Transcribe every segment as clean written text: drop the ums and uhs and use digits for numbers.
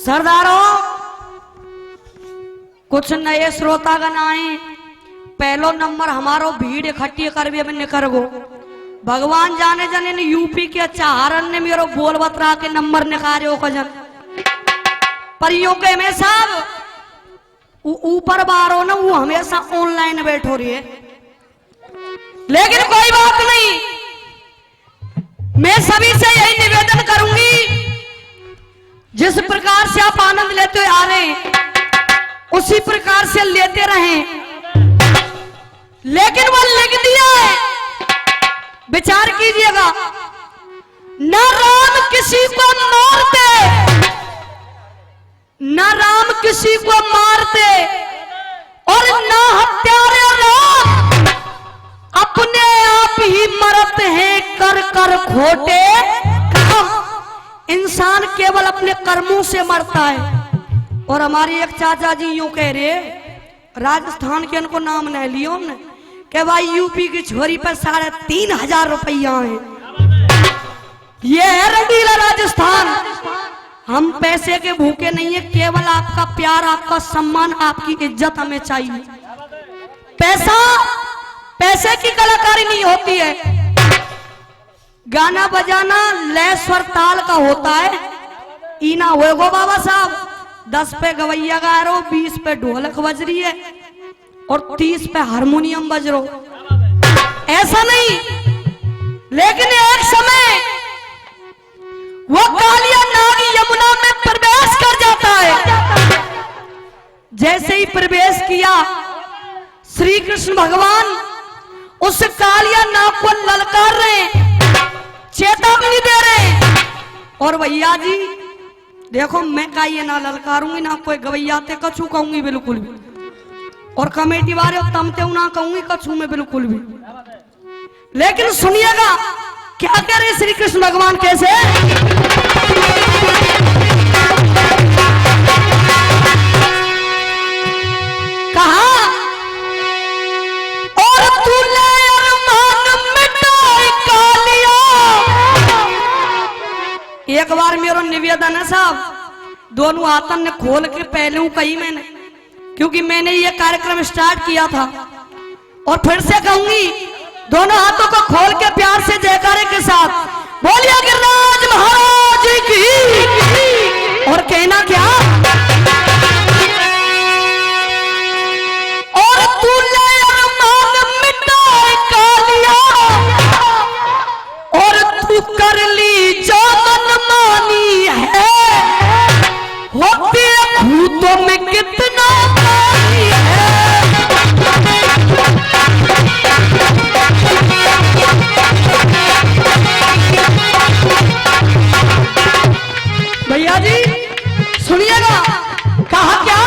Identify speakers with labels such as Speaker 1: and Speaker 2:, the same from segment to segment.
Speaker 1: सरदारों, कुछ नए श्रोतागण आए। पहलो नंबर हमारो भीड़ इकट्ठी कर भी निकर गो। भगवान जाने जने यूपी के चाहरन ने मेरो बोल बतरा के नंबर निकाले कजन परियों के में साहब ऊपर बारो ना वो हमेशा ऑनलाइन बैठो रही है, लेकिन कोई बात नहीं। मैं सभी से यही निवेदन करूंगी, जिस प्रकार से आप आनंद लेते आ रहे हैं उसी प्रकार से लेते रहें। लेकिन वो लिख दिया है, विचार कीजिएगा, न राम किसी को मारते, न राम किसी को मारते और न हत्यारे राम अपने आप ही मरते हैं कर कर खोटे काम। इंसान केवल अपने कर्मों से मरता है। और हमारे एक चाचा जी यूं कह रहे, राजस्थान के उनको नाम नहीं लियो ने, कि भाई यूपी की छोरी पर 3,500 रुपया है। ये है रंगीला राजस्थान। हम पैसे के भूखे नहीं है, केवल आपका प्यार, आपका सम्मान, आपकी इज्जत हमें चाहिए। पैसे की कलाकारी नहीं होती है। गाना बजाना लय स्वर ताल का होता है। इना हुए गो बाबा साहब, 10 पे गवैया गा रहे हो, 20 पे ढोलक बज रही है और 30 पे हारमोनियम बज रहा हो, ऐसा नहीं। लेकिन एक समय वो कालिया नाग यमुना में प्रवेश कर जाता है। जैसे ही प्रवेश किया, श्री कृष्ण भगवान उस कालिया नाग को ललकार रहे, चेतावनी दे रहे। और भैया जी देखो, मैं का ये ना ललकारूंगी, ना कोई गवैयाते कछू कहूंगी बिल्कुल भी, और कमेटी वाले तमते ना कहूंगी कछू में बिल्कुल भी। लेकिन सुनिएगा क्या कह रहे श्री कृष्ण भगवान, कैसे कहा, और तूने अरमान मिटाई कालिया। एक बार मेरा निवेदन है साहब, दोनों हाथन ने खोल के पहले कही मैंने, क्योंकि मैंने ये कार्यक्रम स्टार्ट किया था, और फिर से कहूंगी, दोनों हाथों को खोल के प्यार से जयकारे के साथ बोलिए गिरिराज महाराज की। और कहना क्या, और तूने अरमान मिटाए कालिया, और तू कर ली जो मनमानी है, होती भूतों में कितना पानी है। भैया जी सुनिएगा, कहा क्या,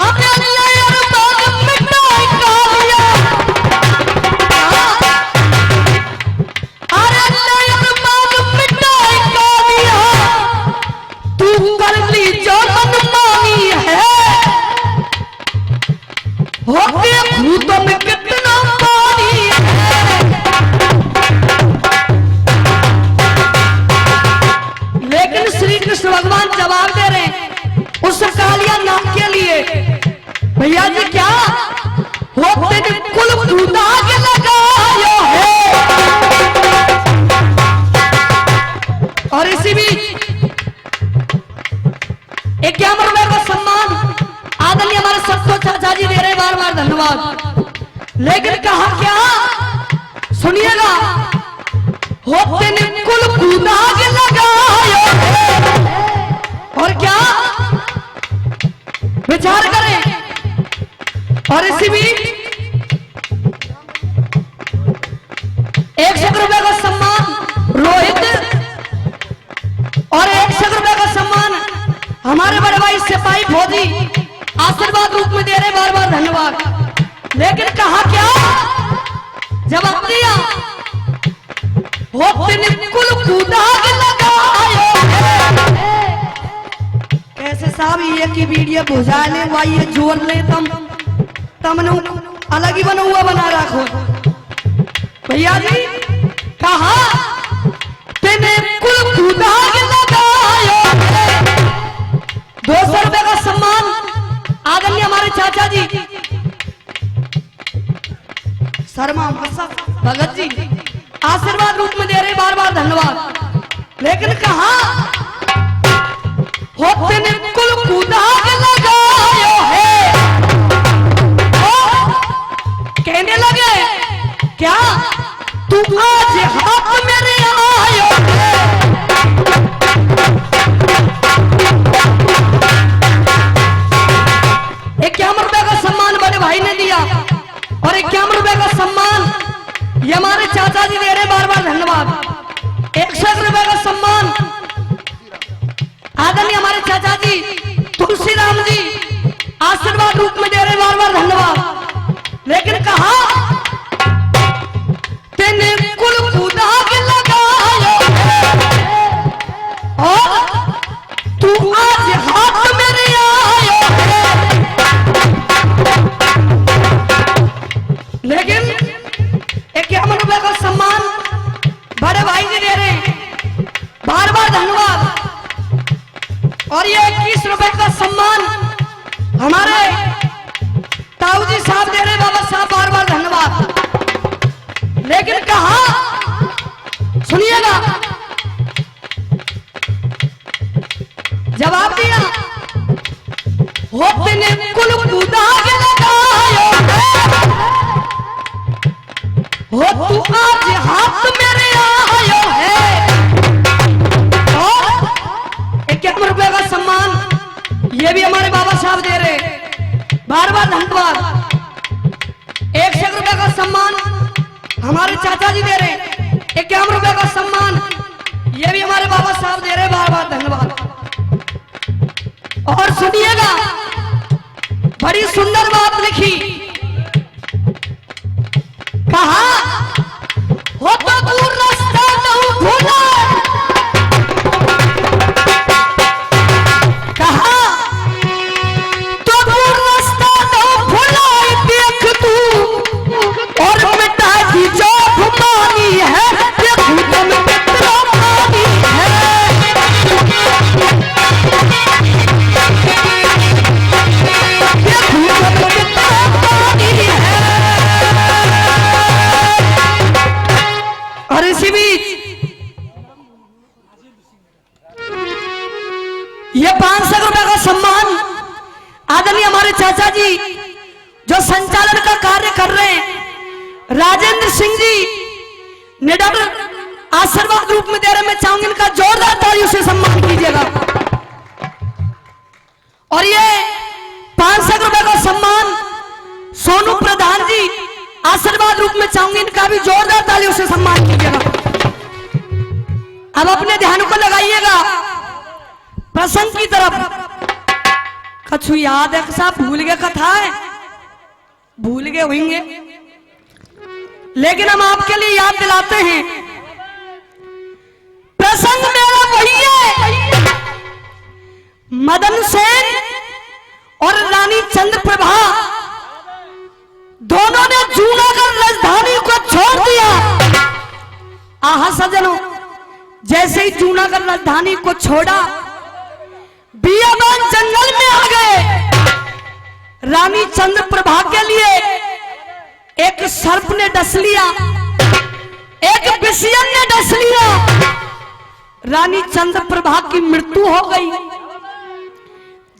Speaker 1: अरे अरमान मिटाए कालिया, अरे अरमान मिटाए कालिया, तू कर ली जो मनमानी है, होते भूतों में कितना पानी है। लेकिन श्री कृष्ण भगवान जवाब दे रहे उस कालिया नाग के लिए, भैया जी क्या, होते ने कुल खुदा के लगायो है। और इसी बीच 51 रुपए का सम्मान आदरणीय हमारे सत्तो चाचा जी दे रहे, बार बार धन्यवाद। लेकिन कहा क्या, सुनिएगा, होते ने कुल खुदा के लगायो है। और क्या विचार करें। और इसी बीच 100 रुपए का सम्मान रोहित, और 100 रुपए का सम्मान हमारे बड़े भाई सिपाही फौजी आशीर्वाद रूप में दे रहे, बार बार धन्यवाद। लेकिन कहा क्या, जवाब दिया, होते ने कुल खुदा के लगायो है। कैसे साहब ये की वीडियो बुझा ले, ये जोड़ ले, तमने अलग ही बना हुआ बना रखो। भैया जी कहा, तेने कुल खुदा के लगायो है। शर्मा भगत जी आशीर्वाद रूप में दे रहे, बार बार धन्यवाद। लेकिन कहा होते ने कुल कुदाग लगायो है, कहने लगे क्या तू आज हाथ मेरे आयो है। ₹51 का सम्मान बड़े भाई ने दिया और ₹51 का सम्मान ये हमारे चाचा जी दे रहे, बार बार धन्यवाद। ₹101 का सम्मान आदरणीय हमारे चाचा जी तुलसीराम जी आशीर्वाद रूप में दे रहे, बार बार धन्यवाद। लेकिन कहा तेने कुल कुदाग लगायो और तू आज हाथ मेरे आयो है। लेकिन ₹51 का सम्मान बड़े भाई जी दे रहे, बार बार धन्यवाद। और ये ₹21 का सम्मान हमारे ताऊ जी साहब दे रहे, बाबा साहब बार बार धन्यवाद। लेकिन कहा सुनिएगा, जवाब दिया होते ने कुल कुदाग लगायो हो तू आज हाथ मेरे आयो है। और ₹51 का सम्मान ये भी हमारे बाबा साहब दे रहे, बार बार धन्यवाद। ₹101 का सम्मान हमारे चाचा जी दे रहे, ₹51 का सम्मान ये भी हमारे बाबा साहब दे रहे, बार बार धन्यवाद। और सुनिएगा बड़ी सुंदर बात लिखी, कहा हो तो दूर रास्ता नहीं भूला, कहा तो दूर रास्ता नहीं भूला, देख तू और मिटा दी जो घुमानी है, देखू तुम कितना पानी है। देखू तुम कितना पानी है। और इसी बीच ये ₹500 का सम्मान आदरणीय हमारे चाचा जी जो संचालन का कार्य कर रहे हैं राजेंद्र सिंह जी निडर आशीर्वाद रूप में दे रहे, मैं चाहूंगी इनका जोरदार तालियों से सम्मान कीजिएगा। और ये ₹500 का सम्मान सोनू प्रधान जी आशीर्वाद रूप में चाहूंगी इनका भी जोरदार तालियों से सम्मान कीजिएगा। अब अपने ध्यान को लगाइएगा प्रसंग की तरफ। कछु याद है साहब, भूल गए कथा है, भूल गए होंगे, लेकिन हम आपके लिए याद दिलाते हैं। प्रसंग मेरा वही है, मदन सेन और रानी चंद्रप्रभा दोनों ने जूनागढ़ राजधानी को छोड़ दिया। आहा सज्जनों, जैसे ही जूनागढ़ राजधानी को छोड़ा बियाबान जंगल में आ गए। रानी चंद्रप्रभा के लिए एक सर्प ने डस लिया, एक बिसियन ने डस लिया, रानी चंद्रप्रभा की मृत्यु हो गई।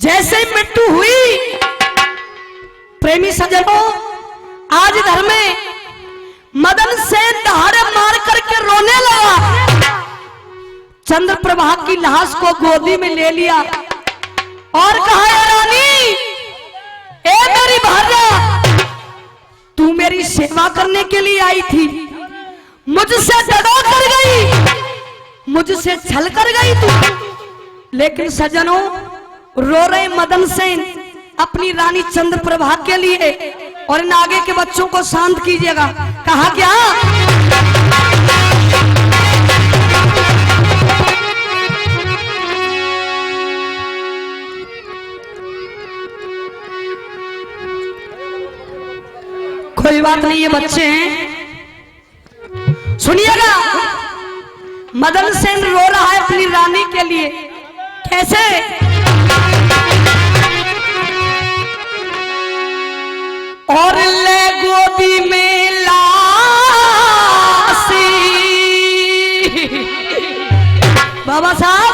Speaker 1: जैसे ही मृत्यु हुई, प्रेमी सज्जनों, आज इधर में मदन सेन दहाड़े मार करके रोने लगा। चंद्रप्रभा की लाश को गोदी में ले लिया और कहा, रानी, ए मेरी भार्या, तू मेरी सेवा करने के लिए आई थी, मुझसे दगा कर गई, मुझसे छल कर गई तू। लेकिन सज्जनों, रो रहे मदन सेन अपनी रानी चंद्रप्रभा के लिए। और इन आगे के बच्चों को शांत कीजिएगा। कहा क्या? कोई बात नहीं, ये बच्चे हैं, सुनिएगा। मदन सेन रो रहा है अपनी रानी के लिए। कैसे? और ले गोदी में लासी। बाबा साहब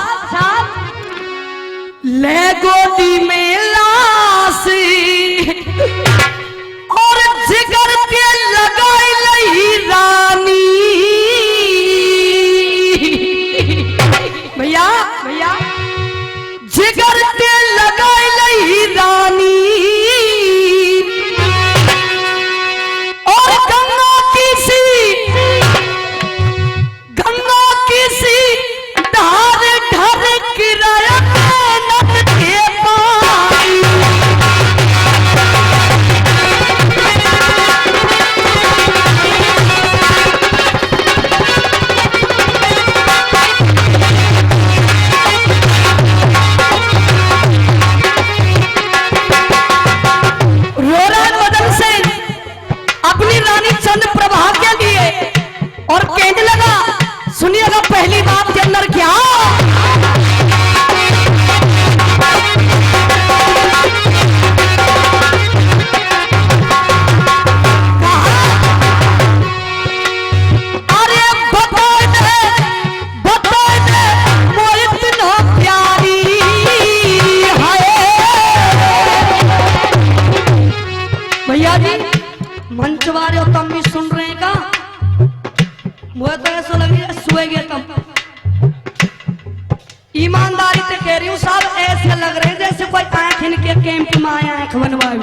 Speaker 1: ले गोदी में लासी और जिगर के लगाई लही रानी। भैया भैया जिगर के लगाई लही रानी और गंगा की सी धार ढर गिराया नद के पानी। अपनी रानी चंद्र प्रभा के लिए और कहने लगा, सुनिएगा पहली बात के अंदर क्या। अरे बता दे मोहित नो प्यारी है। भैया जी मंच वाले हो तुम भी सुन रहे हैं का? मुझे तो ऐसा लग रहा है सोएगे तुम। ईमानदारी से कह रही हूँ साहब, ऐसे लग रहे हैं जैसे कोई आंख इनके कैंप में आया आंख बनवाए।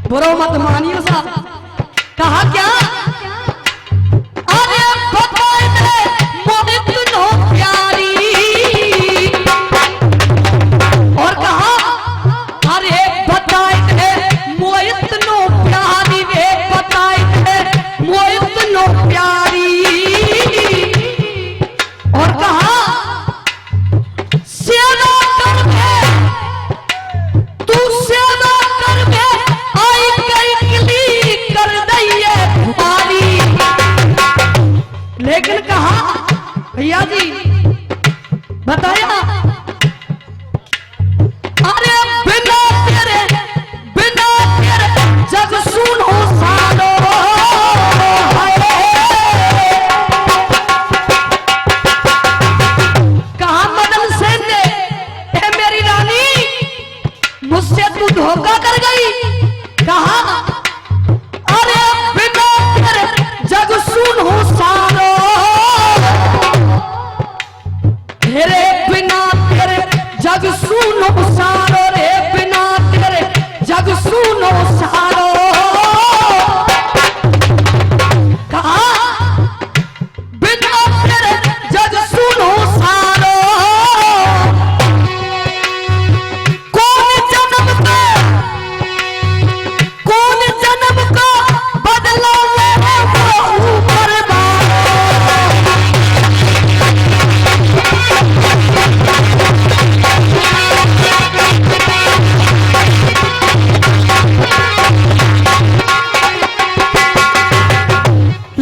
Speaker 1: बुरो मत मानियो साहब। कहा क्या? अरे बताए दे मोहित नो प्यारी और कहा अरे बताए दे मोहित नो प्यारी वे बताए दे मोहित नो प्यारी और कहा सेवा कर में तू सेवा कर में आई गई किली कर दइए तुम्हारी। लेकिन कहा भैया जी बताया अरे बिना तेरे जग सुनो सालो। कहा मदन सेन ने, ए मेरी रानी मुझसे तू धोखा कर गई। कहा अरे बिना तेरे जग सुनो सालो। तेरे बिना तेरे जग सुनो सालो रे बिना तेरे जग सुनो सालो। कहा बिना तेरे जग सुनो सालो। कौन जन्म का बदला ले वो ऊपर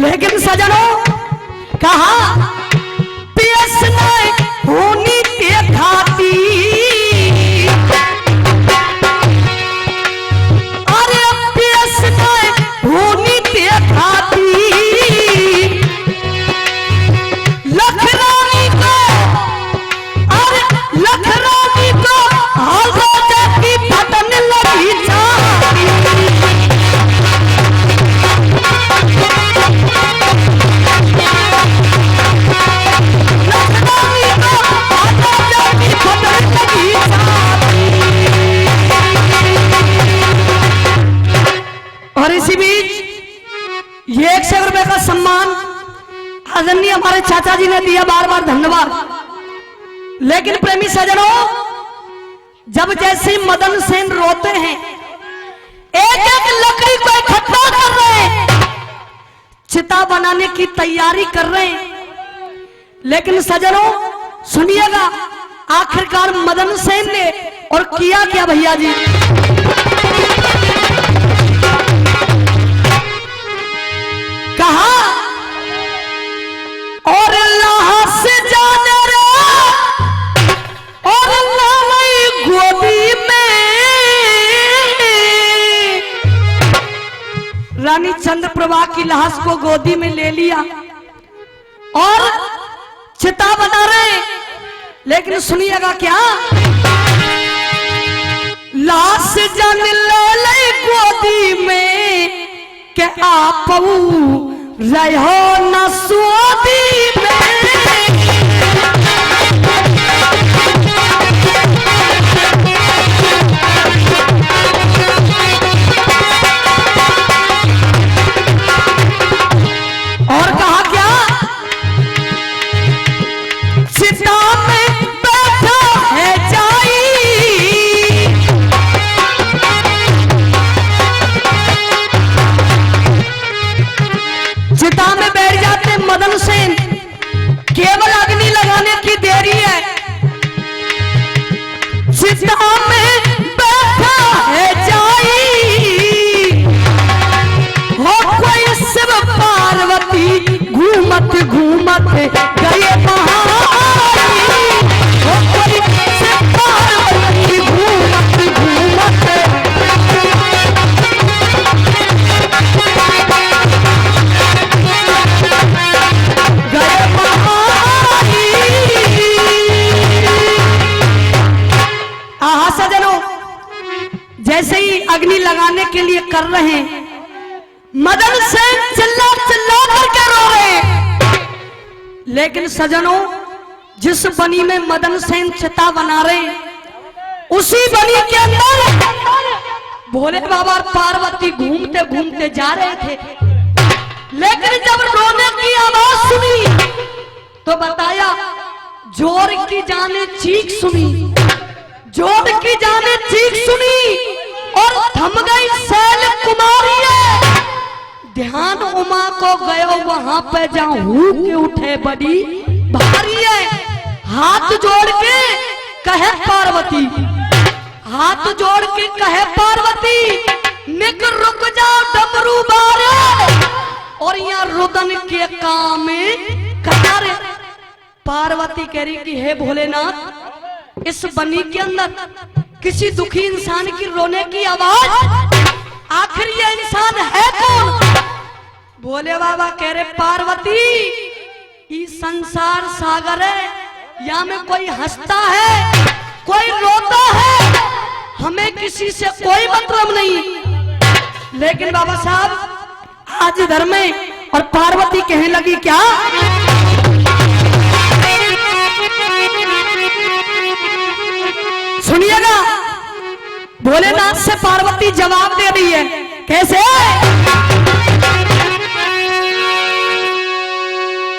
Speaker 1: लेकिन सजनों कहा पियस नहीं होनी ते खाती। अरे पियस नहीं होनी ते खाती। लखरानी को अरे लखरानी को हाल राजा की फटन लगी छाती। और इसी बीच ये 100 रुपए का सम्मान आदरणीय हमारे चाचा जी ने दिया, बार बार धन्यवाद। लेकिन प्रेमी सजनों जब जैसे मदन सेन रोते हैं एक एक लकड़ी को इकट्ठा कर रहे हैं, चिता बनाने की तैयारी कर रहे हैं। लेकिन सजनों सुनिएगा आखिरकार मदन सेन ने और किया क्या भैया जी। कहा और अल्लाह से जाने रे और अल्लाह गोदी में प्रभा की लाश को गोदी में ले लिया और चिता बना रहे। लेकिन सुनिएगा क्या, लाश जन ले गोदी में के आप रहो न सोदी में। और कहा क्या, चिता में बैठा है जाई, चिता में बैठ जाते मदन सेन, केवल अग्नि लगाने की देरी है। चिता में बैठा है जाई, हो कोई शिव पार्वती घूमत घूमत गए पहाड़ी, हो कोई शिव पार्वती घूमत घूमत गए पहाड़ी। आहा सजनों, जैसे ही अग्नि लगाने के लिए कर रहे हैं, मदन सेन चिल्ला चिल्ला करके रो रहे। लेकिन सजनों, जिस बनी में मदन सेन चिता बना रहे, उसी बनी के अंदर भोले बाबा और पार्वती घूमते घूमते जा रहे थे। लेकिन जब रोने की आवाज सुनी तो बताया, जोर की जाने चीख सुनी, जोर की जाने चीख सुनी और थम गई शैल कुमारी है। ध्यान उमा को गयो वहां पे जाऊं के उठे बड़ी भारी है। हाथ जोड़ के कहे पार्वती, हाथ जोड़ के कहे पार्वती, निक रुक जाओ डमरू बारे, और यहाँ रुदन के काम में कतार। पार्वती कह रही कि हे भोलेनाथ, इस बनी के अंदर किसी दुखी इंसान की रोने की आवाज, आखिर ये इंसान है कौन? भोले बाबा कह रहे, पार्वती ये संसार सागर है, यहाँ में कोई हंसता है, कोई रोता है, हमें किसी से कोई मतलब नहीं। लेकिन बाबा साहब, आज इधर में और पार्वती कहने लगी क्या, सुनिएगा, भोलेनाथ से पार्वती जवाब दे रही है। कैसे?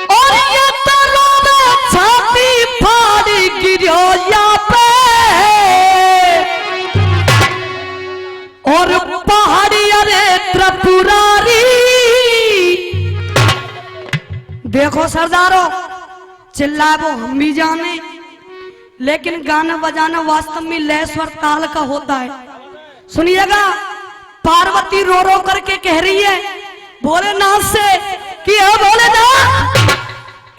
Speaker 1: और ये तो रोवे छाती फाड़ी गिरो यहाँ पे, और पहाड़ी अरे त्रिपुरारी। देखो सरदारों, चिल्ला वो हम भी जाने, लेकिन गाना बजाना वास्तव में लय स्वर ताल का होता है। सुनिएगा, पार्वती रो रो करके कह रही है भोलेनाथ से कि हे भोलेनाथ,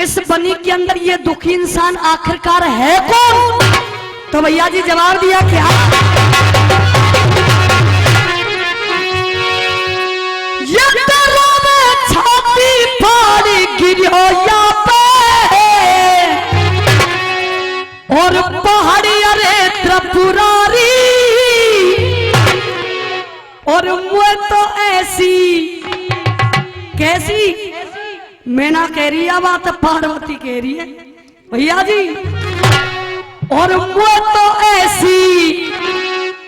Speaker 1: इस बनी के अंदर ये दुखी इंसान आखिरकार है कौन? तो भैया जी जवाब दिया क्या, ये तेरा में छाती फाड़ी गिरो यहाँ पे, और पहाड़ी अरे त्रिपुरारी, और मुझे तो ऐसी कैसी, मैना कह रही है बात, पार्वती कह रही है भैया जी, और मुझे तो ऐसी,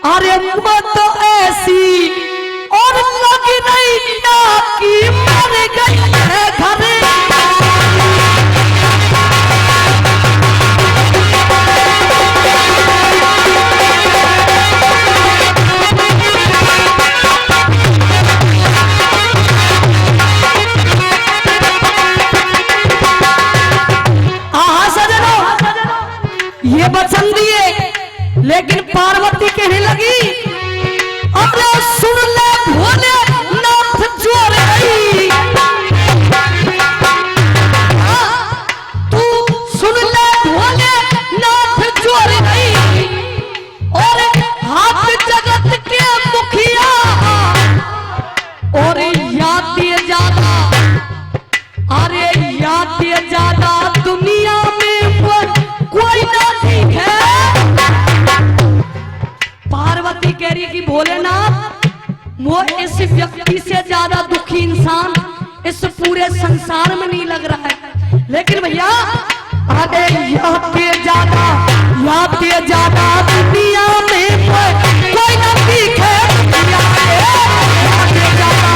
Speaker 1: अरे मुझे तो ऐसी, और लग नहीं ना कि मर गई है घरे। ये वचन दिए, लेकिन पार्वती कहने लगी, अरे सुन ले भोले नाथ जोर आई, वो इस व्यक्ति से ज्यादा दुखी इंसान इस पूरे संसार में नहीं लग रहा है। लेकिन भैया अरे याते ज्यादा दुनिया में कोई न दिखे, दुनिया में याते ज्यादा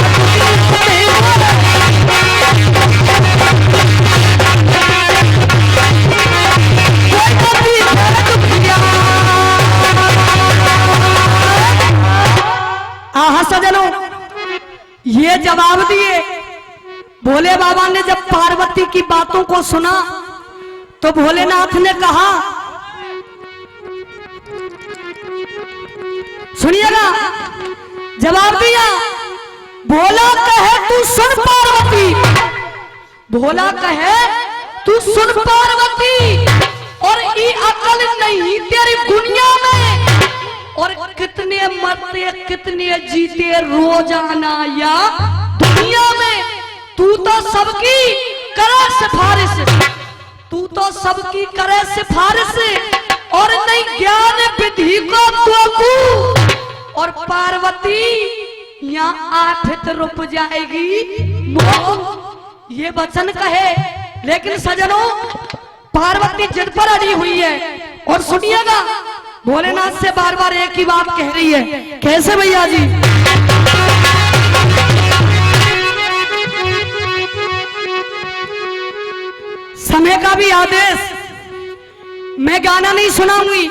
Speaker 1: आहा सजनों, ये जवाब दिए। भोले बाबा ने जब पार्वती की बातों को सुना तो भोलेनाथ ने कहा, सुनिएगा, जवाब दिया, भोला कहे तू सुन पार्वती, भोला कहे तू सुन पार्वती, और ये अकल नहीं तेरी दुनिया में, और कितने मरते कितने जीते रोजाना या दुनिया में, तू तो सबकी करे सिफारिश, तू तो सबकी करे सिफारिश, और नहीं ज्ञान विधि को तू, और पार्वती यहाँ आफत रुक जाएगी मोह, ये वचन कहे। लेकिन सजनों, पार्वती जिद पर अड़ी हुई है, और सुनिएगा भोलेनाथ से बार बार एक ही बात कह रही है। कैसे भैया जी? समय का भी आदेश, मैं गाना नहीं सुनाऊंगी,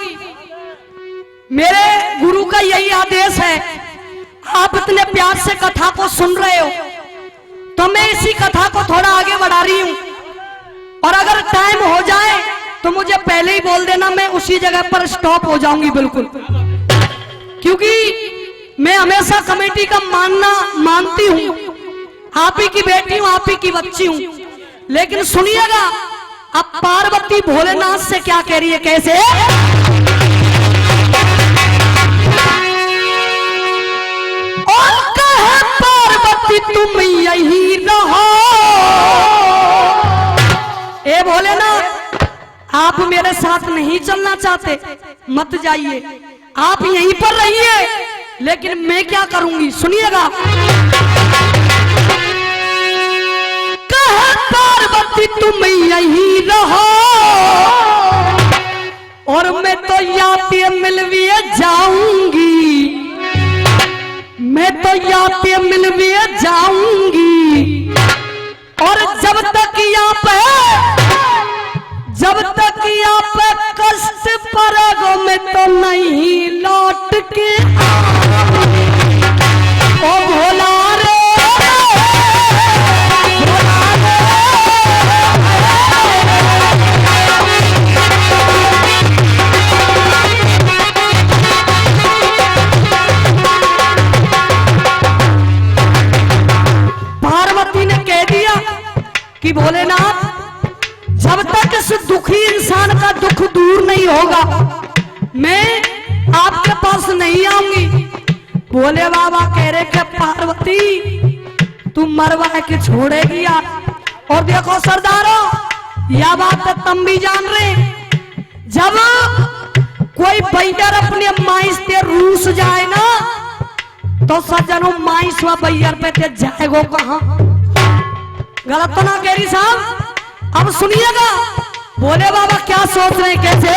Speaker 1: मेरे गुरु का यही आदेश है। आप इतने प्यार से कथा को सुन रहे हो तो मैं इसी कथा को थोड़ा आगे बढ़ा रही हूं, और अगर टाइम हो जाए तो मुझे पहले ही बोल देना, मैं उसी जगह पर स्टॉप हो जाऊंगी बिल्कुल, क्योंकि मैं हमेशा कमेटी का मानती हूं, आप ही की बेटी हूं, आप ही की बच्ची हूं। लेकिन सुनिएगा, अब पार्वती भोलेनाथ से क्या कह रही है, कैसे? और कहे पार्वती तुम यही रहो, ए भोलेनाथ आप मेरे साथ नहीं चलना चाहते, मत जाइए, आप यहीं पर रहिए, लेकिन मैं क्या करूंगी, सुनिएगा। कहे पार्वती तुम यहीं रहो, और मैं तो याते मिलविए जाऊंगी, मैं तो याते मिलविए जाऊंगी, और जब तक यहाँ पे कष्ट पड़ेगा मैं तो नहीं लौट के ओ भोला रे, भोला रे। पार्वती ने कह दिया कि भोलेनाथ जब तक इस दुखी इंसान का दुख दूर नहीं होगा मैं आपके पास नहीं आऊंगी। भोले बाबा कह रहे कि पार्वती तू मरवा के छोड़ेगी यार। और देखो सरदारों, यह बात तो तुम भी जान रहे, जब कोई बैयर अपने माइस से रूस जाए ना तो सज्जनों माइस व बैयर पे ते जाएगो कहां? गलत तो ना कह रही साहब? अब सुनिएगा भोले बाबा क्या सोच रहे हैं, कैसे?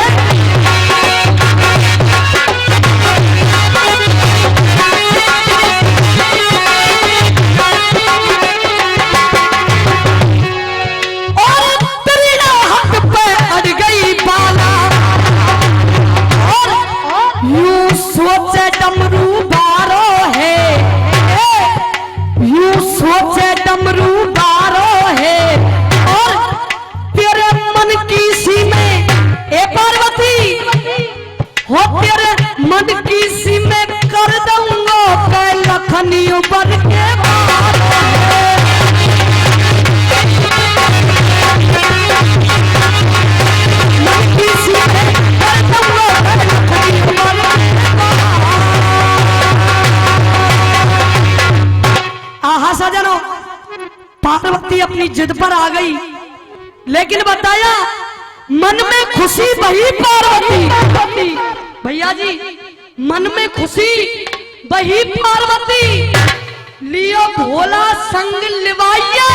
Speaker 1: और त्रिना हाथ पे अड़ गई बाला, और यूं सोचे डमरू बारो है, यूं सोचे डमरू बारो है, तेरे मन की सी में ए पार्वती हो, तेरे मन की सी में कर दूंगा मैं लखनियों पर के बार, मन की सी में कर दूंगा मैं लखनियों पर के बार। आहा सजनों, पार्वती अपनी जिद पर आ गई, लेकिन बताया मन में खुशी वही पार्वती। भैया जी मन में खुशी वही पार्वती लियो भोला संग लिवाइए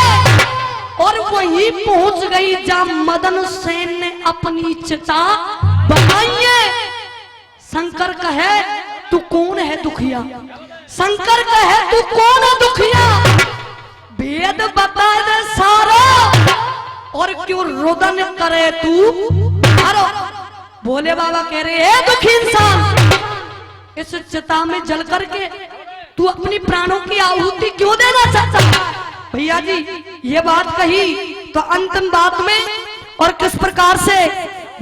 Speaker 1: और वहीं पहुंच गई जहां मदन सेन ने अपनी चिता बनाई। शंकर कहे तू कौन है दुखिया, शंकर कहे तू कौन है दुखिया, भेद बता दे सारा और क्यों रुदन करे तू मारो। भोले बाबा कह रहे हैं दुखी इंसान, इस चिता में जल करके तू अपनी प्राणों की आहुति क्यों देना चाहता। भैया जी ये बात कही तो अंतिम बात में और किस प्रकार से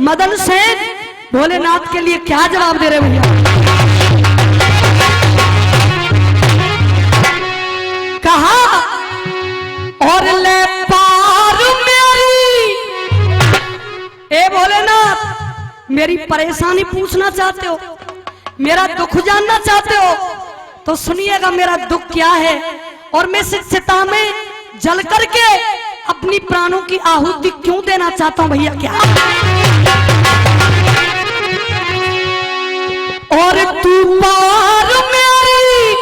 Speaker 1: मदन सेन भोलेनाथ के लिए क्या जवाब दे रहे भैया। कहा और ले पार मेरी, ए भोलेनाथ मेरी परेशानी पूछना चाहते हो, मेरा दुख जानना चाहते हो तो सुनिएगा मेरा दुख क्या है और मैं इस चिता में जल करके अपनी प्राणों की आहुति क्यों देना चाहता हूं भैया। क्या और तू पार मेरी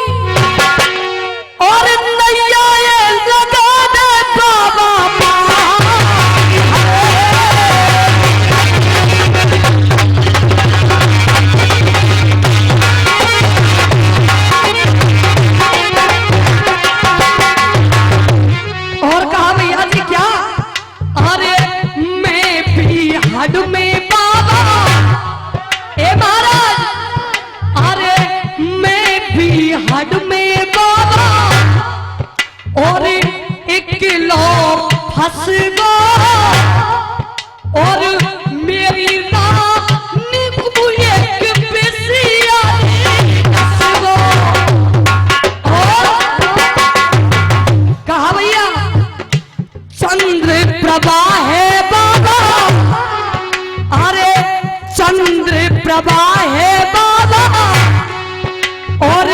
Speaker 1: और नैया ये लगा दे बाबा और कहा भैया जी क्या, अरे मैं भी हड में बाबा, ए महाराज अरे मैं भी हड में बाबा और एक किलो फंस गो और मेरी रानी को एक बेसिया फंस गो। और कहा भैया चंद्र प्रभा है बाबा, अरे चंद्र प्रभा है बाबा और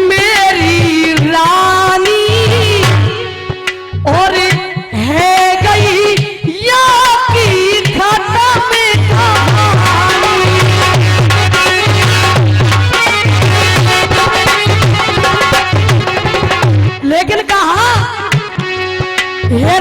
Speaker 1: मेरी रानी और है गई या की घटा में कहानी। लेकिन कहा हे